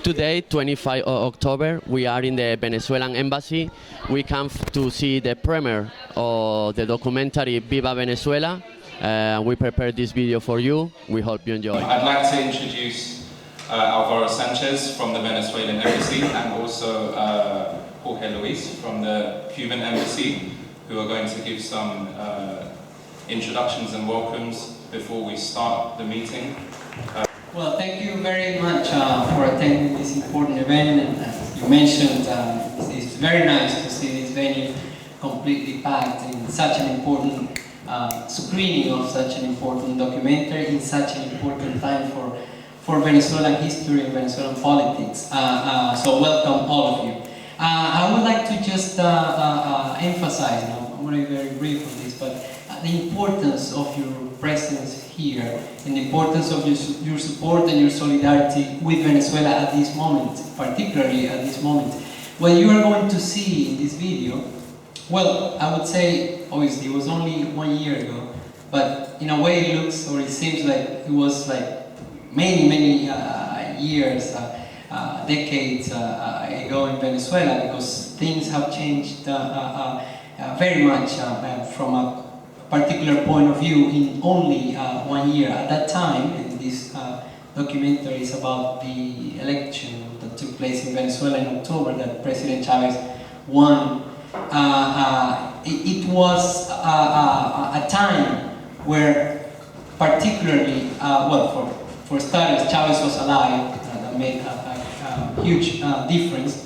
Today, 25 October, we are in the Venezuelan embassy. We come to see the premiere of the documentary Viva Venezuela. We prepared this video for you. We hope you enjoy. I'd like to introduce Alvaro Sanchez from the Venezuelan embassy and also Jorge Luis from the Cuban embassy, who are going to give some introductions and welcomes before we start the meeting. Well, thank you very much for attending this important event. And as you mentioned, it's very nice to see this venue completely packed in such an important screening of such an important documentary in such an important time for Venezuelan history and Venezuelan politics. So welcome all of you. I would like to just emphasize, I'm going to be very brief on this, but the importance of your presence here and the importance of your support and your solidarity with Venezuela at this moment, particularly at this moment. What you are going to see in this video, well, I would say, obviously, it was only 1 year ago, but in a way it looks, or it seems like it was like many years, decades ago in Venezuela, because things have changed very much from a particular point of view in only 1 year. At that time, and this documentary is about the election that took place in Venezuela in October that President Chavez won. It was a time where particularly, well, for starters, Chavez was alive. That made a huge difference.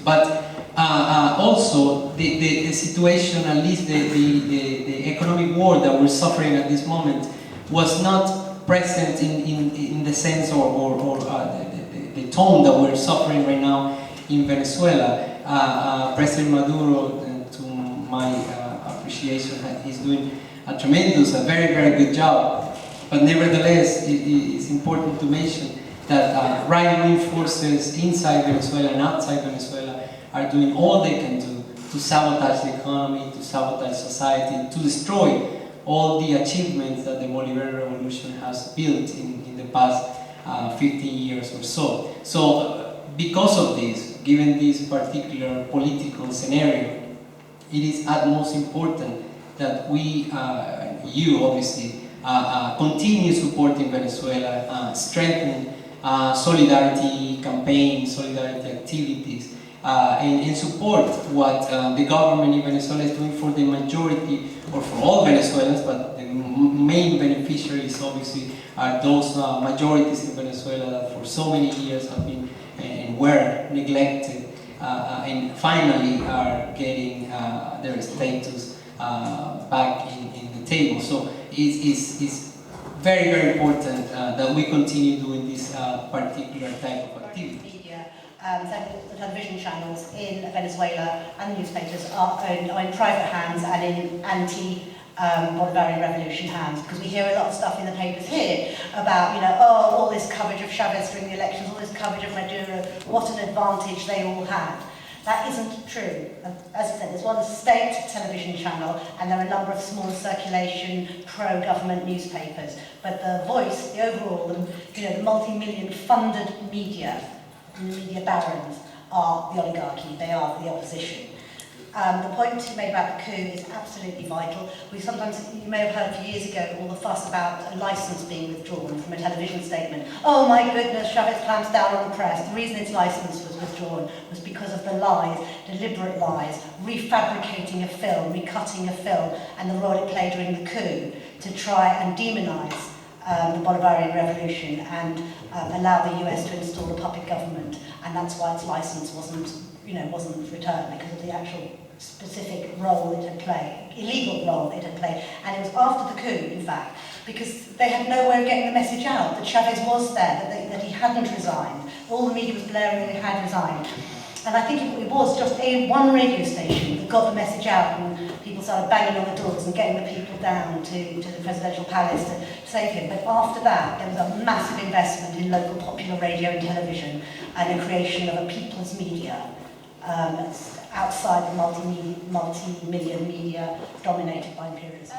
But also the situation, at least the economic war that we're suffering at this moment, was not present in the sense or the tone that we're suffering right now in Venezuela. President Maduro, to my appreciation, he's doing a tremendous, a very good job. But nevertheless, it's important to mention that right-wing forces inside Venezuela and outside Venezuela are doing all they can do to sabotage the economy, to sabotage society, to destroy all the achievements that the Bolivarian Revolution has built in the past 15 years or so. So, because of this, given this particular political scenario, it is utmost important that we, you obviously, continue supporting Venezuela, strengthen solidarity campaigns, solidarity activities, and support what the government in Venezuela is doing for the majority, or for all Venezuelans, but the main beneficiaries obviously are those majorities in Venezuela that for so many years have been and were neglected, and finally are getting their status back in the table. So it's very important that we continue doing this particular type of activity. The television channels in Venezuela and the newspapers are in private hands and in anti-Bolivarian revolution hands, because we hear a lot of stuff in the papers here about, all this coverage of Chavez during the elections, all this coverage of Maduro, what an advantage they all had. That isn't true. As I said, there's one state television channel and there are a number of small circulation pro-government newspapers. But the voice, the overall, the multi-million funded media barons are the oligarchy, they are the opposition. The point you made about the coup is absolutely vital. You may have heard a few years ago all the fuss about a license being withdrawn from a television statement. Oh my goodness, Chavez clamps down on the press. The reason its license was withdrawn was because of the lies, deliberate lies, refabricating a film, recutting a film, and the role it played during the coup to try and demonise the Bolivarian Revolution and allow the US to install a puppet government, and that's why its license wasn't returned, because of the actual specific role it had played, illegal role it had played. And it was after the coup, in fact, because they had no way of getting the message out that Chavez was there, that he hadn't resigned. All the media was blaring that he had resigned. And I think it was just one radio station that got the message out, and people started banging on the doors and getting the people down to the presidential palace to save him. But after that, there was a massive investment in local popular radio and television and the creation of a people's media outside the multi-million media dominated by imperialism.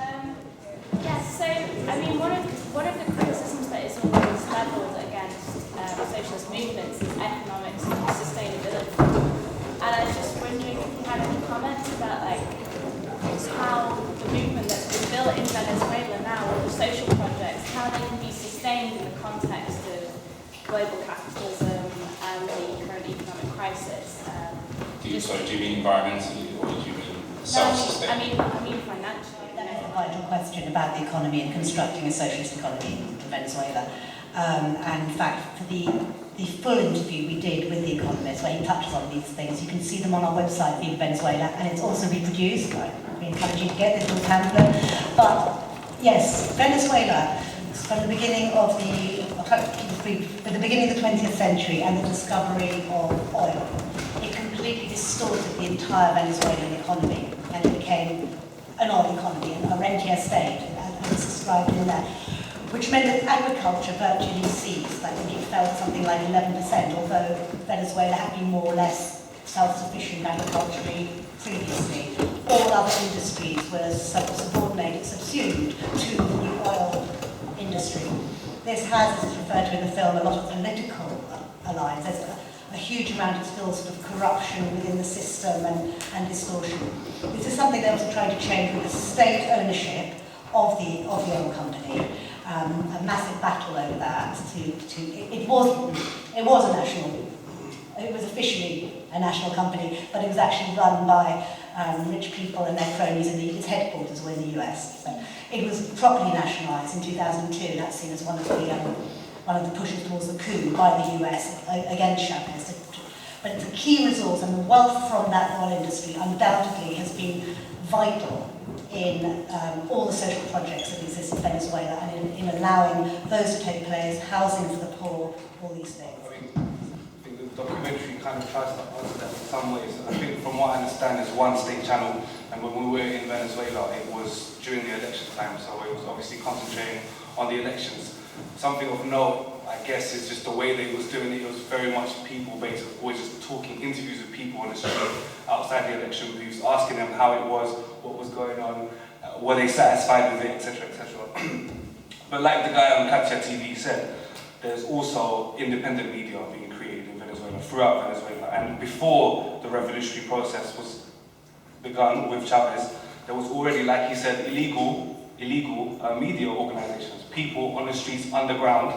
Yes, so I mean, one of the criticisms that is always levelled against socialist movements is economic sustainability. And I was just wondering if you had any comments about like how the movement that's been built in Venezuela now, or the social projects, how they can be sustained in the context of global capitalism and the current economic crisis. Do you mean environmentally, or do you mean self-sustaining? I mean financially. That is a vital question about the economy and constructing a socialist economy in Venezuela. And in fact, for the full interview we did with The Economist, where he touches on these things, you can see them on our website, Viva Venezuela, and it's also reproduced. We encourage you to get this little pamphlet. But yes, Venezuela, from the beginning of the 20th century and the discovery of oil, it completely distorted the entire Venezuelan economy, and it became an oil economy, a rentier state, and it's described in there, which meant that agriculture virtually ceased. I think it fell to something like 11%, although Venezuela had been more or less self-sufficient agriculturally previously. All other industries were subordinated, subsumed to the oil industry. This has, as is referred to in the film, a lot of political alliance. There's a huge amount of still sort of corruption within the system and distortion. This is something they also tried to change with the state ownership of the oil company. A massive battle over that. It was a national. It was officially a national company, but it was actually run by rich people and their cronies, and its headquarters were in the US. So it was properly nationalised in 2002. That's seen as one of the pushes towards the coup by the US against Chavez. But it's a key resource, and the wealth from that oil industry undoubtedly has been vital in all the social projects that exist in Venezuela, and in allowing those to take place, housing for the poor, all these things. I think the documentary kind of tries to answer that in some ways. I think from what I understand, it's one state channel, and when we were in Venezuela, it was during the election time, so it was obviously concentrating on the elections. Something of note, I guess, is just the way they was doing it. It was very much people-based, always just talking, interviews with people on the street, outside the election booths, asking them how it was, what was going on, were they satisfied with it, etc., etc. But like the guy on Capture TV said, there's also independent media being created in Venezuela, throughout Venezuela. And before the revolutionary process was begun with Chavez, there was already, like he said, illegal media organizations, people on the streets, underground,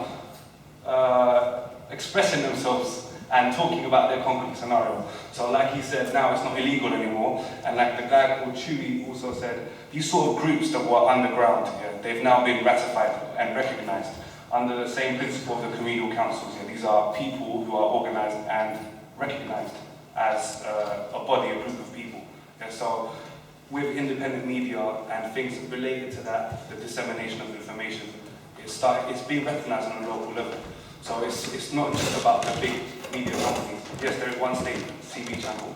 expressing themselves and talking about their concrete scenario. So like he said, now it's not illegal anymore. And like the guy called Chewy also said, these sort of groups that were underground, they've now been ratified and recognized under the same principle of the communal councils. These are people who are organized and recognized as a body, a group of people. So with independent media and things related to that, the dissemination of information, it's being recognized on a local level. So it's not just about the big media companies. Yes, there is one state TV channel,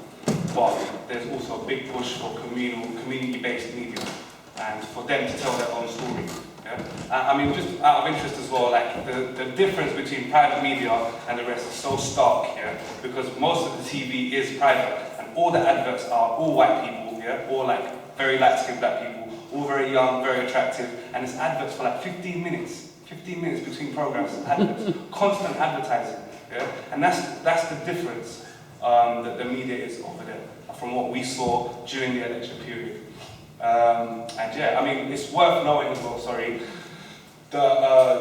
but there's also a big push for community-based media, and for them to tell their own story. Yeah? I mean, just out of interest as well, like the difference between private media and the rest is so stark, because most of the TV is private, and all the adverts are all white people, all like very light-skinned black people, all very young, very attractive, and it's adverts for like 15 minutes between programs, adverts, constant advertising, and that's the difference that the media is over there from what we saw during the election period. And I mean, it's worth knowing as well,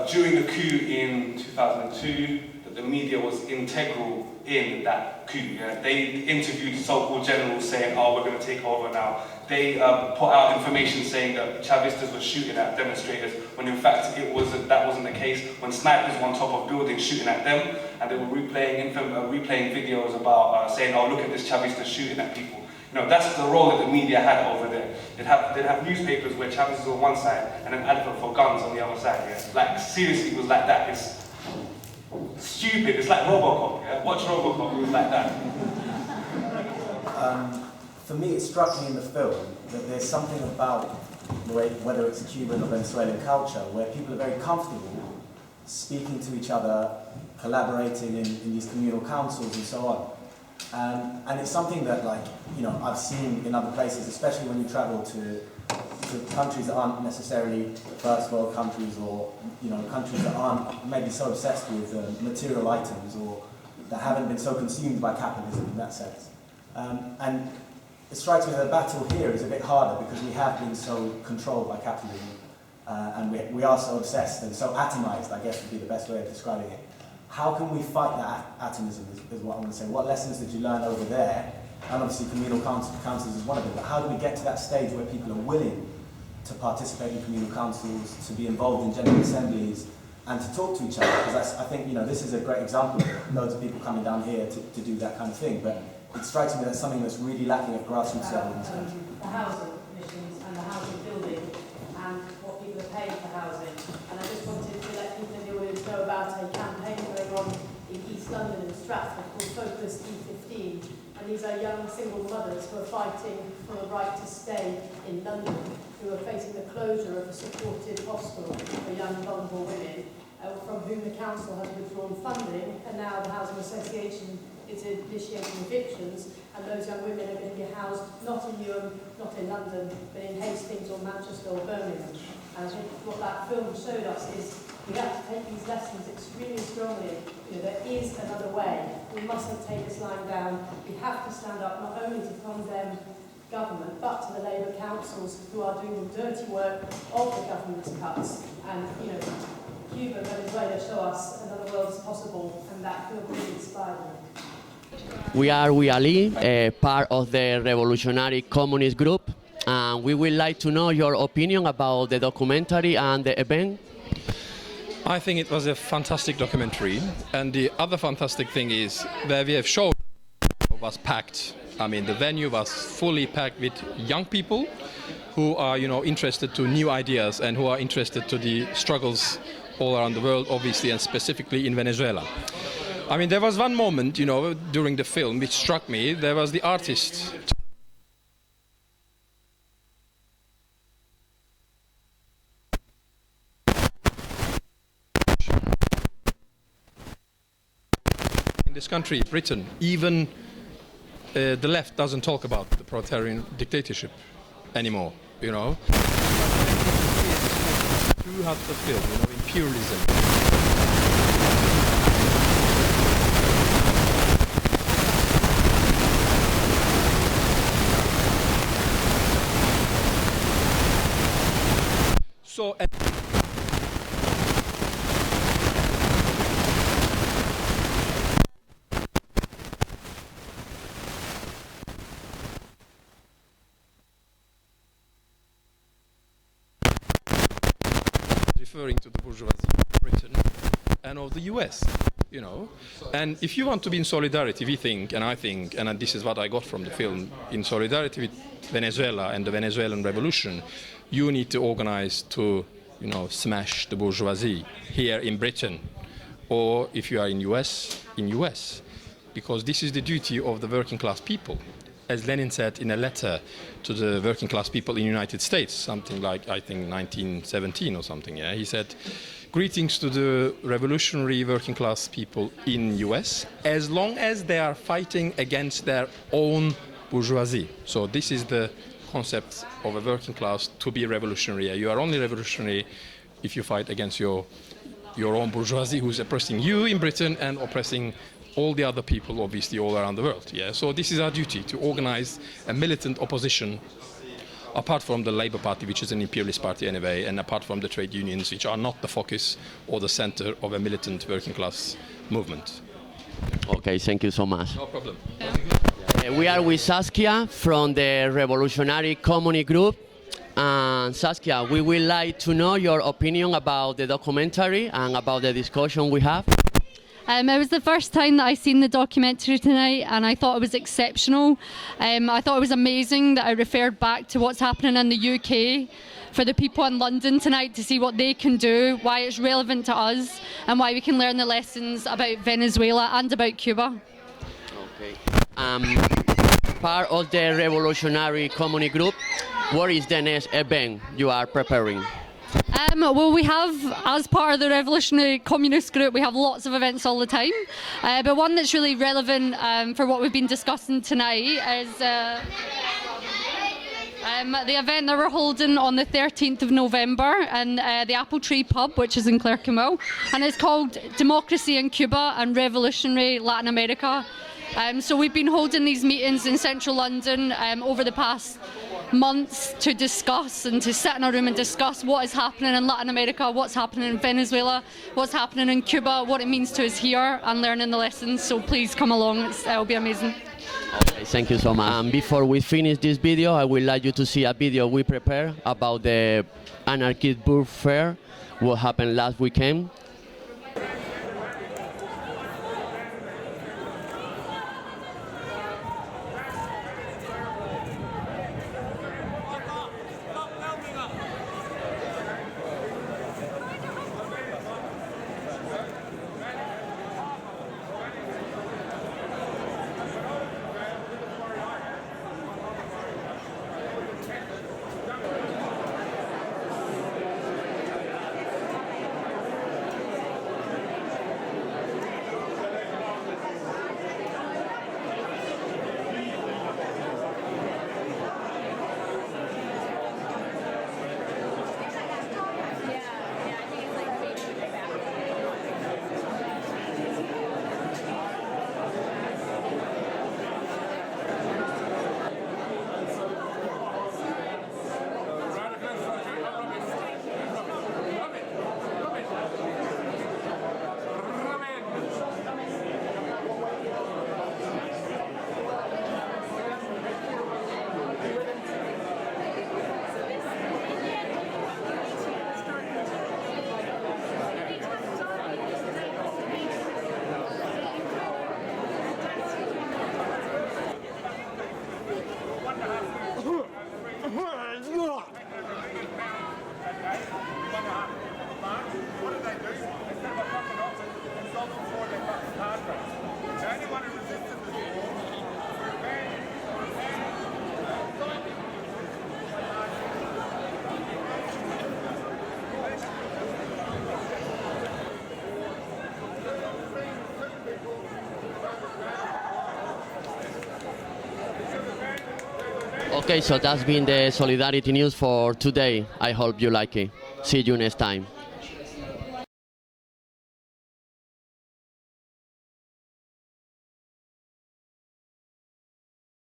during the coup in 2002, that the media was integral in that coup. They interviewed so-called generals saying, oh, we're going to take over now. They put out information saying that Chavistas were shooting at demonstrators, when in fact that wasn't the case, when snipers were on top of buildings shooting at them, and they were replaying videos about saying, oh, look at this Chavista shooting at people. That's the role that the media had over there. They'd have newspapers where Chavez is on one side and an advert for guns on the other side. Like, seriously, it was like that. It's stupid. It's like Robocop. Watch Robocop. It was like that. For me, it struck me in the film that there's something about, whether it's Cuban or Venezuelan culture, where people are very comfortable speaking to each other, collaborating in these communal councils and so on. And it's something that, I've seen in other places, especially when you travel to countries that aren't necessarily first world countries, or countries that aren't maybe so obsessed with material items or that haven't been so consumed by capitalism in that sense. And it strikes me that the battle here is a bit harder because we have been so controlled by capitalism and we are so obsessed and so atomized, I guess would be the best way of describing it. How can we fight that atomism is what I want to say. What lessons did you learn over there? And obviously communal councils is one of them, but how do we get to that stage where people are willing to participate in communal councils, to be involved in general assemblies, and to talk to each other? Because I think, this is a great example of loads of people coming down here to do that kind of thing, but it strikes me that's something that's really lacking at grassroots level in this country. The housing commissions and the housing building and what people are paying for housing. And I just wanted to let people in the audience know about a campaign going on in East London and Stratford called Focus E15. And these are young single mothers who are fighting for the right to stay in London, who are facing the closure of a supported hostel for young vulnerable women, from whom the council has withdrawn funding, and now the Housing Association is initiating evictions, and those young women are going to be housed not in Newham, not in London, but in Hastings or Manchester or Birmingham. And I think what that film showed us is we have to take these lessons extremely strongly. There is another way. We mustn't take this lying down. We have to stand up not only to condemn government, but to the Labour councils who are doing the dirty work of the government's cuts. And, Cuba and Venezuela show us another world is possible, and that film really inspired me. We are Ali, part of the Revolutionary Communist Group, and we would like to know your opinion about the documentary and the event. I think it was a fantastic documentary, and the other fantastic thing is that we have shown was packed. I mean, the venue was fully packed with young people who are, interested to new ideas and who are interested to the struggles all around the world, obviously, and specifically in Venezuela. I mean, there was one moment, during the film which struck me. There was the artist. In this country, Britain, even the left doesn't talk about the proletarian dictatorship anymore, Too hard to film, imperialism. So. Referring to the bourgeoisie of Britain and of the US, And if you want to be in solidarity, we think, and I think, and this is what I got from the film, in solidarity with Venezuela and the Venezuelan revolution, you need to organize to, smash the bourgeoisie here in Britain, or if you are in US, because this is the duty of the working class people. As Lenin said in a letter to the working class people in the United States, something like, I think, 1917 or something, he said, greetings to the revolutionary working class people in US, as long as they are fighting against their own bourgeoisie. So this is the concept of a working class to be revolutionary. You are only revolutionary if you fight against your own bourgeoisie who's oppressing you in Britain and oppressing all the other people, obviously, all around the world. So this is our duty, to organize a militant opposition, apart from the Labour Party, which is an imperialist party anyway, and apart from the trade unions, which are not the focus or the center of a militant working class movement. Okay, thank you so much. No problem. We are with Saskia from the Revolutionary Communist Group. And Saskia, we would like to know your opinion about the documentary and about the discussion we have. It was the first time that I seen the documentary tonight, and I thought it was exceptional. I thought it was amazing that I referred back to what's happening in the UK for the people in London tonight to see what they can do, why it's relevant to us, and why we can learn the lessons about Venezuela and about Cuba. Okay. Part of the Revolutionary Communist Group, what is the next event you are preparing? Well, we have, as part of the Revolutionary Communist Group, we have lots of events all the time. But one that's really relevant for what we've been discussing tonight is The event that we're holding on the 13th of November in the Apple Tree Pub, which is in Clerkenwell, and it's called Democracy in Cuba and Revolutionary Latin America. So we've been holding these meetings in central London over the past months to discuss and to sit in a room and discuss what is happening in Latin America, what's happening in Venezuela, what's happening in Cuba, what it means to us here, and learning the lessons. So please come along, it'll be amazing. Okay, thank you so much. Before we finish this video, I would like you to see a video we prepared about the Anarchist Book Fair, what happened last weekend. Okay, so that's been the Solidarity News for today. I hope you like it. See you next time.